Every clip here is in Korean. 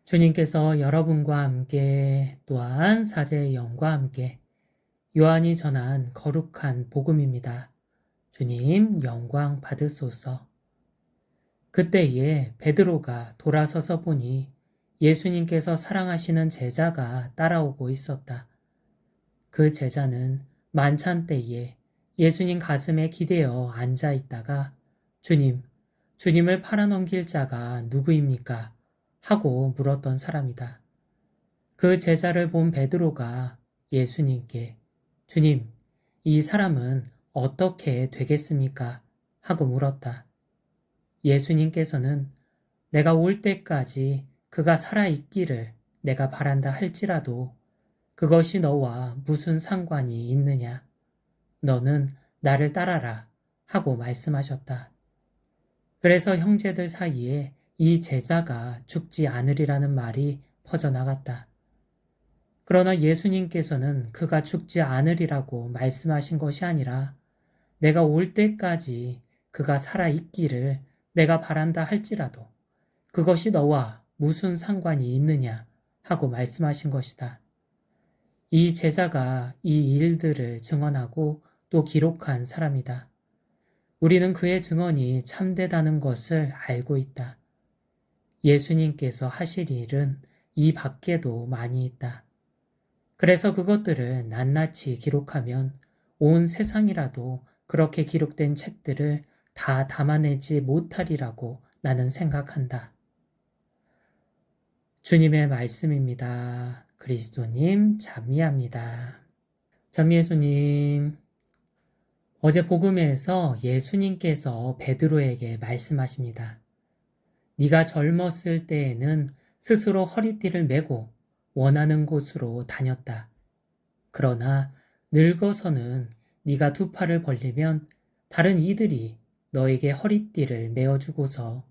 주님께서 여러분과 함께 또한 사제의 영과 함께 요한이 전한 거룩한 복음입니다. 주님 영광 받으소서. 그때에 베드로가 돌아서서 보니 예수님께서 사랑하시는 제자가 따라오고 있었다. 그 제자는 만찬 때에 예수님 가슴에 기대어 앉아 있다가 주님을 팔아넘길 자가 누구입니까? 하고 물었던 사람이다. 그 제자를 본 베드로가 예수님께 주님, 이 사람은 어떻게 되겠습니까? 하고 물었다. 예수님께서는 내가 올 때까지 그가 살아있기를 내가 바란다 할지라도 그것이 너와 무슨 상관이 있느냐? 너는 나를 따라라 하고 말씀하셨다. 그래서 형제들 사이에 이 제자가 죽지 않으리라는 말이 퍼져나갔다. 그러나 예수님께서는 그가 죽지 않으리라고 말씀하신 것이 아니라 내가 올 때까지 그가 살아있기를 내가 바란다 할지라도 그것이 너와 무슨 상관이 있느냐 하고 말씀하신 것이다. 이 제자가 이 일들을 증언하고 또 기록한 사람이다. 우리는 그의 증언이 참되다는 것을 알고 있다. 예수님께서 하실 일은 이 밖에도 많이 있다. 그래서 그것들을 낱낱이 기록하면 온 세상이라도 그렇게 기록된 책들을 다 담아내지 못하리라고 나는 생각한다. 주님의 말씀입니다. 그리스도님 찬미합니다. 찬미예수님, 어제 복음에서 예수님께서 베드로에게 말씀하십니다. 네가 젊었을 때에는 스스로 허리띠를 메고 원하는 곳으로 다녔다. 그러나 늙어서는 네가 두 팔을 벌리면 다른 이들이 너에게 허리띠를 메어주고서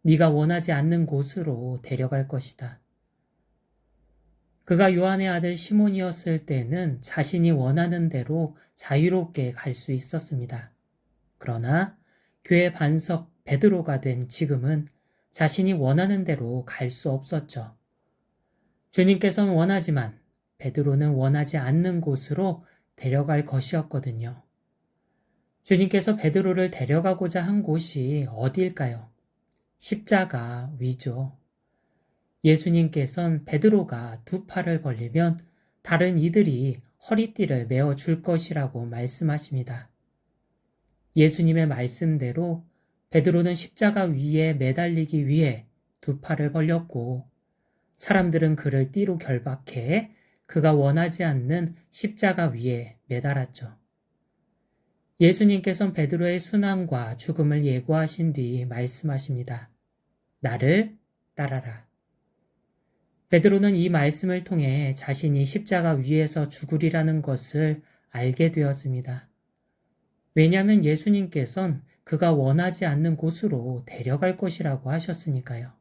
네가 원하지 않는 곳으로 데려갈 것이다. 그가 요한의 아들 시몬이었을 때는 자신이 원하는 대로 자유롭게 갈 수 있었습니다. 그러나 교회 반석 베드로가 된 지금은 자신이 원하는 대로 갈 수 없었죠. 주님께서는 원하지만 베드로는 원하지 않는 곳으로 데려갈 것이었거든요. 주님께서 베드로를 데려가고자 한 곳이 어디일까요? 십자가 위죠. 예수님께서는 베드로가 두 팔을 벌리면 다른 이들이 허리띠를 메어 줄 것이라고 말씀하십니다. 예수님의 말씀대로 베드로는 십자가 위에 매달리기 위해 두 팔을 벌렸고 사람들은 그를 띠로 결박해 그가 원하지 않는 십자가 위에 매달았죠. 예수님께서는 베드로의 순환과 죽음을 예고하신 뒤 말씀하십니다. 나를 따라라. 베드로는 이 말씀을 통해 자신이 십자가 위에서 죽으리라는 것을 알게 되었습니다. 왜냐하면 예수님께서는 그가 원하지 않는 곳으로 데려갈 것이라고 하셨으니까요.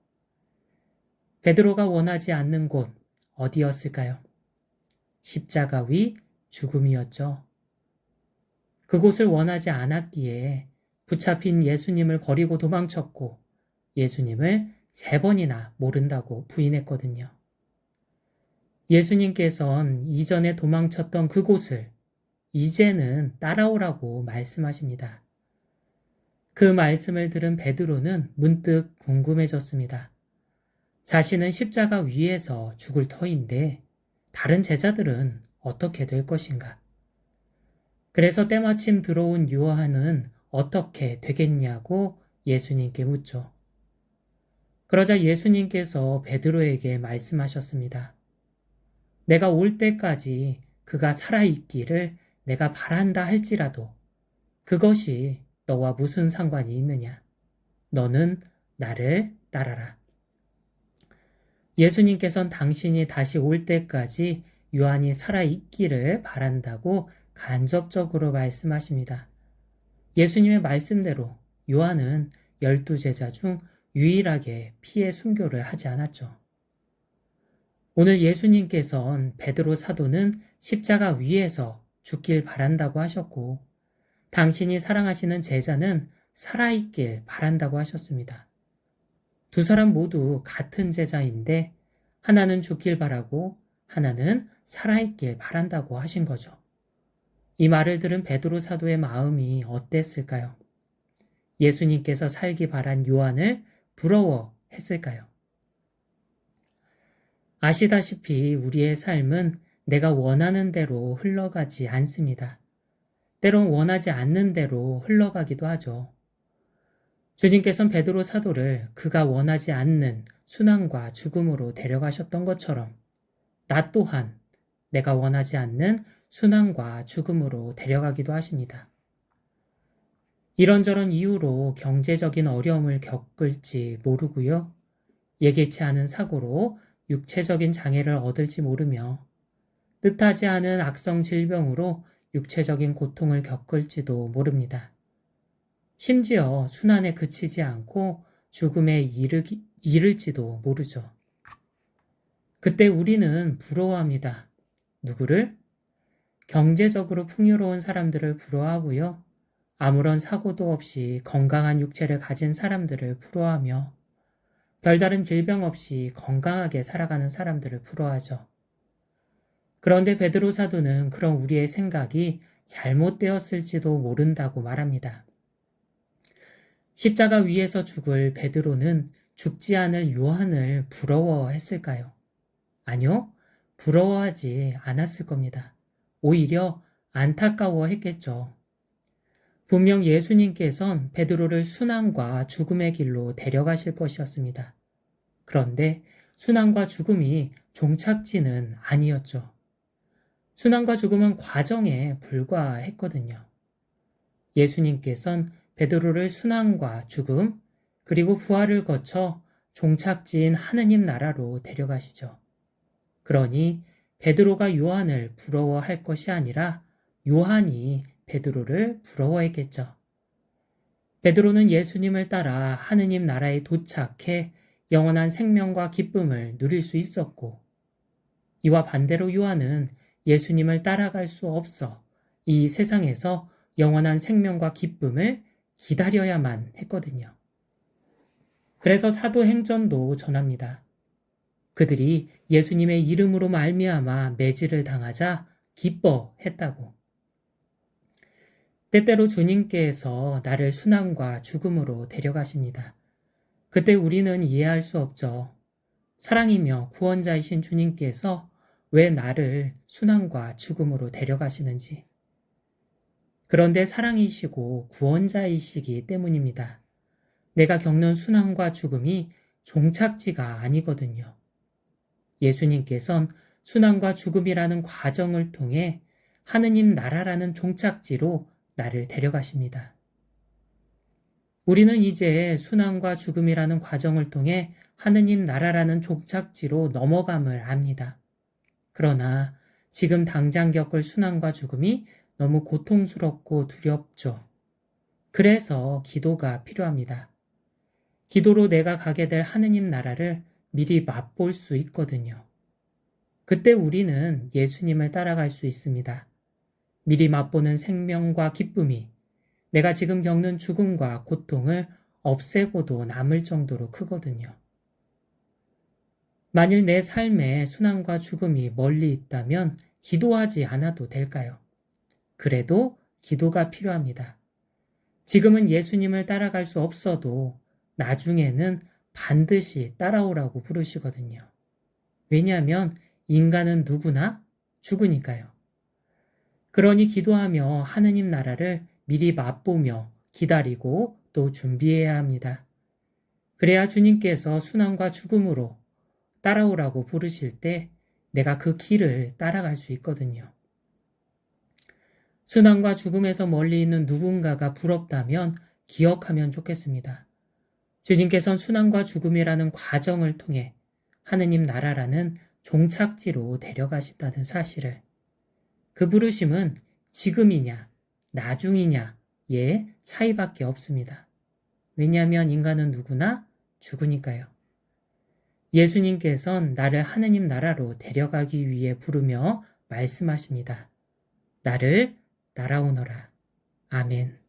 베드로가 원하지 않는 곳 어디였을까요? 십자가 위 죽음이었죠. 그곳을 원하지 않았기에 붙잡힌 예수님을 버리고 도망쳤고 예수님을 3번이나 모른다고 부인했거든요. 예수님께서는 이전에 도망쳤던 그곳을 이제는 따라오라고 말씀하십니다. 그 말씀을 들은 베드로는 문득 궁금해졌습니다. 자신은 십자가 위에서 죽을 터인데 다른 제자들은 어떻게 될 것인가? 그래서 때마침 들어온 요한은 어떻게 되겠냐고 예수님께 묻죠. 그러자 예수님께서 베드로에게 말씀하셨습니다. 내가 올 때까지 그가 살아있기를 내가 바란다 할지라도 그것이 너와 무슨 상관이 있느냐? 너는 나를 따라라. 예수님께서는 당신이 다시 올 때까지 요한이 살아있기를 바란다고 간접적으로 말씀하십니다. 예수님의 말씀대로 요한은 12제자 중 유일하게 피해 순교를 하지 않았죠. 오늘 예수님께서는 베드로 사도는 십자가 위에서 죽길 바란다고 하셨고 당신이 사랑하시는 제자는 살아있길 바란다고 하셨습니다. 두 사람 모두 같은 제자인데 하나는 죽길 바라고 하나는 살아있길 바란다고 하신 거죠. 이 말을 들은 베드로 사도의 마음이 어땠을까요? 예수님께서 살기 바란 요한을 부러워했을까요? 아시다시피 우리의 삶은 내가 원하는 대로 흘러가지 않습니다. 때론 원하지 않는 대로 흘러가기도 하죠. 주님께서는 베드로 사도를 그가 원하지 않는 순환과 죽음으로 데려가셨던 것처럼 나 또한 내가 원하지 않는 순환과 죽음으로 데려가기도 하십니다. 이런저런 이유로 경제적인 어려움을 겪을지 모르고요. 예기치 않은 사고로 육체적인 장애를 얻을지 모르며 뜻하지 않은 악성 질병으로 육체적인 고통을 겪을지도 모릅니다. 심지어 순환에 그치지 않고 죽음에 이를지도 모르죠. 그때 우리는 부러워합니다. 누구를? 경제적으로 풍요로운 사람들을 부러워하고요. 아무런 사고도 없이 건강한 육체를 가진 사람들을 부러워하며 별다른 질병 없이 건강하게 살아가는 사람들을 부러워하죠. 그런데 베드로 사도는 그런 우리의 생각이 잘못되었을지도 모른다고 말합니다. 십자가 위에서 죽을 베드로는 죽지 않을 요한을 부러워했을까요? 아니요, 부러워하지 않았을 겁니다. 오히려 안타까워했겠죠. 분명 예수님께선 베드로를 순환과 죽음의 길로 데려가실 것이었습니다. 그런데 순환과 죽음이 종착지는 아니었죠. 순환과 죽음은 과정에 불과했거든요. 예수님께선 베드로를 순환과 죽음, 그리고 부활을 거쳐 종착지인 하느님 나라로 데려가시죠. 그러니 베드로가 요한을 부러워할 것이 아니라 요한이 베드로를 부러워했겠죠. 베드로는 예수님을 따라 하느님 나라에 도착해 영원한 생명과 기쁨을 누릴 수 있었고, 이와 반대로 요한은 예수님을 따라갈 수 없어 이 세상에서 영원한 생명과 기쁨을 기다려야만 했거든요. 그래서 사도행전도 전합니다. 그들이 예수님의 이름으로 말미암아 매질을 당하자 기뻐했다고. 때때로 주님께서 나를 순환과 죽음으로 데려가십니다. 그때 우리는 이해할 수 없죠. 사랑이며 구원자이신 주님께서 왜 나를 순환과 죽음으로 데려가시는지. 그런데 사랑이시고 구원자이시기 때문입니다. 내가 겪는 순환과 죽음이 종착지가 아니거든요. 예수님께선 순환과 죽음이라는 과정을 통해 하느님 나라라는 종착지로 나를 데려가십니다. 우리는 이제 순환과 죽음이라는 과정을 통해 하느님 나라라는 종착지로 넘어감을 압니다. 그러나 지금 당장 겪을 순환과 죽음이 너무 고통스럽고 두렵죠. 그래서 기도가 필요합니다. 기도로 내가 가게 될 하느님 나라를 미리 맛볼 수 있거든요. 그때 우리는 예수님을 따라갈 수 있습니다. 미리 맛보는 생명과 기쁨이 내가 지금 겪는 죽음과 고통을 없애고도 남을 정도로 크거든요. 만일 내 삶에 순환과 죽음이 멀리 있다면 기도하지 않아도 될까요? 그래도 기도가 필요합니다. 지금은 예수님을 따라갈 수 없어도 나중에는 반드시 따라오라고 부르시거든요. 왜냐하면 인간은 누구나 죽으니까요. 그러니 기도하며 하느님 나라를 미리 맛보며 기다리고 또 준비해야 합니다. 그래야 주님께서 순환과 죽음으로 따라오라고 부르실 때 내가 그 길을 따라갈 수 있거든요. 순환과 죽음에서 멀리 있는 누군가가 부럽다면 기억하면 좋겠습니다. 주님께서는 순환과 죽음이라는 과정을 통해 하느님 나라라는 종착지로 데려가신다는 사실을, 그 부르심은 지금이냐 나중이냐의 차이밖에 없습니다. 왜냐하면 인간은 누구나 죽으니까요. 예수님께서는 나를 하느님 나라로 데려가기 위해 부르며 말씀하십니다. 나를 따라오너라. 아멘.